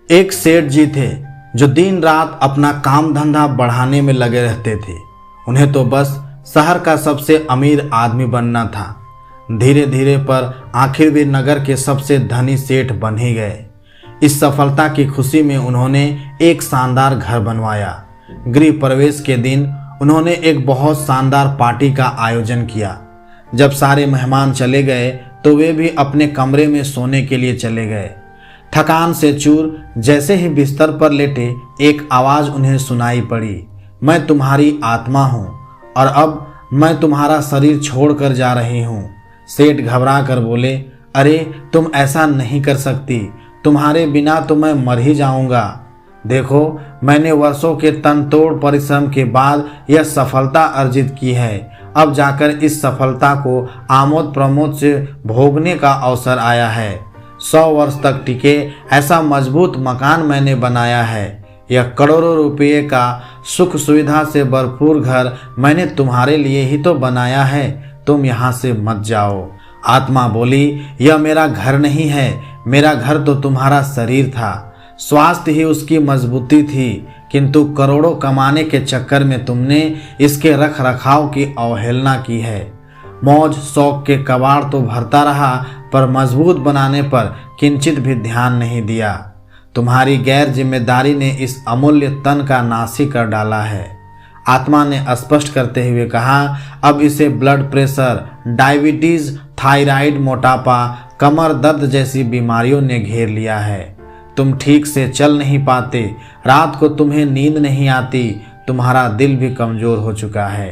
एक सेठ जी थे जो दिन रात अपना काम धंधा बढ़ाने में लगे रहते थे। उन्हें तो बस शहर का सबसे अमीर आदमी बनना था। धीरे धीरे पर आखिर वे नगर के सबसे धनी सेठ बन ही गए। इस सफलता की खुशी में उन्होंने एक शानदार घर बनवाया। गृह प्रवेश के दिन उन्होंने एक बहुत शानदार पार्टी का आयोजन किया। जब सारे मेहमान चले गए तो वे भी अपने कमरे में सोने के लिए चले गए। थकान से चूर जैसे ही बिस्तर पर लेटे एक आवाज़ उन्हें सुनाई पड़ी, मैं तुम्हारी आत्मा हूँ और अब मैं तुम्हारा शरीर छोड़कर जा रही हूँ। सेठ घबरा कर बोले, अरे तुम ऐसा नहीं कर सकती, तुम्हारे बिना तो मैं मर ही जाऊंगा। देखो, मैंने वर्षों के तनतोड़ परिश्रम के बाद यह सफलता अर्जित की है। अब जाकर इस सफलता को आमोद प्रमोद से भोगने का अवसर आया है। 100 वर्ष तक टिके ऐसा मजबूत मकान मैंने बनाया है। यह करोड़ों रुपये का सुख सुविधा से भरपूर घर मैंने तुम्हारे लिए ही तो बनाया है। तुम यहाँ से मत जाओ। आत्मा बोली, यह मेरा घर नहीं है, मेरा घर तो तुम्हारा शरीर था। स्वास्थ्य ही उसकी मजबूती थी, किंतु करोड़ों कमाने के चक्कर में तुमने इसके रख रखाव की अवहेलना की है। मौज शौक के कबाड़ तो भरता रहा, पर मजबूत बनाने पर किंचित भी ध्यान नहीं दिया। तुम्हारी गैर जिम्मेदारी ने इस अमूल्य तन का नाशी कर डाला है। आत्मा ने स्पष्ट करते हुए कहा, अब इसे ब्लड प्रेशर, डायबिटीज, थायराइड, मोटापा, कमर दर्द जैसी बीमारियों ने घेर लिया है। तुम ठीक से चल नहीं पाते, रात को तुम्हें नींद नहीं आती, तुम्हारा दिल भी कमजोर हो चुका है।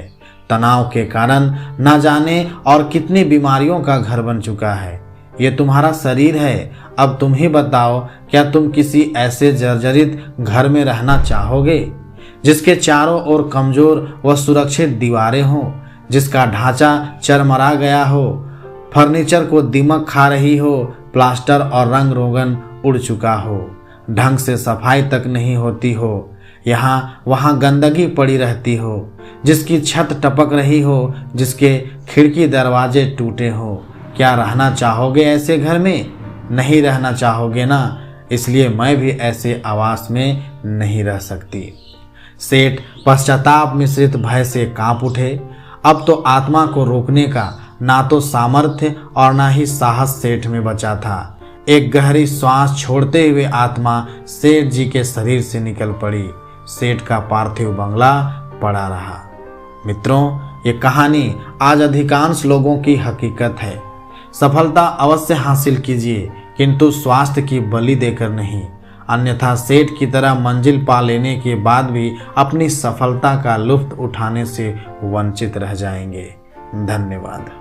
तनाव के कारण न जाने और कितनी बीमारियों का घर बन चुका है। ये तुम्हारा शरीर है। अब तुम ही बताओ, क्या तुम किसी ऐसे जर्जरित घर में रहना चाहोगे जिसके चारों ओर कमजोर व सुरक्षित दीवारें हों, जिसका ढांचा चरमरा गया हो, फर्नीचर को दीमक खा रही हो, प्लास्टर और रंग रोगन उड़ चुका हो, ढंग से सफाई तक नहीं होती हो, यहाँ वहाँ गंदगी पड़ी रहती हो, जिसकी छत टपक रही हो, जिसके खिड़की दरवाजे टूटे हो? क्या रहना चाहोगे ऐसे घर में? नहीं रहना चाहोगे ना, इसलिए मैं भी ऐसे आवास में नहीं रह सकती। सेठ पश्चाताप मिश्रित भय से कांप उठे। अब तो आत्मा को रोकने का ना तो सामर्थ्य और ना ही साहस सेठ में बचा था। एक गहरी श्वास छोड़ते हुए आत्मा सेठ जी के शरीर से निकल पड़ी। सेठ का पार्थिव बंगला पड़ा रहा। मित्रों, ये कहानी आज अधिकांश लोगों की हकीकत है। सफलता अवश्य हासिल कीजिए, किंतु स्वास्थ्य की बलि देकर नहीं, अन्यथा सेठ की तरह मंजिल पा लेने के बाद भी अपनी सफलता का लुत्फ उठाने से वंचित रह जाएंगे। धन्यवाद।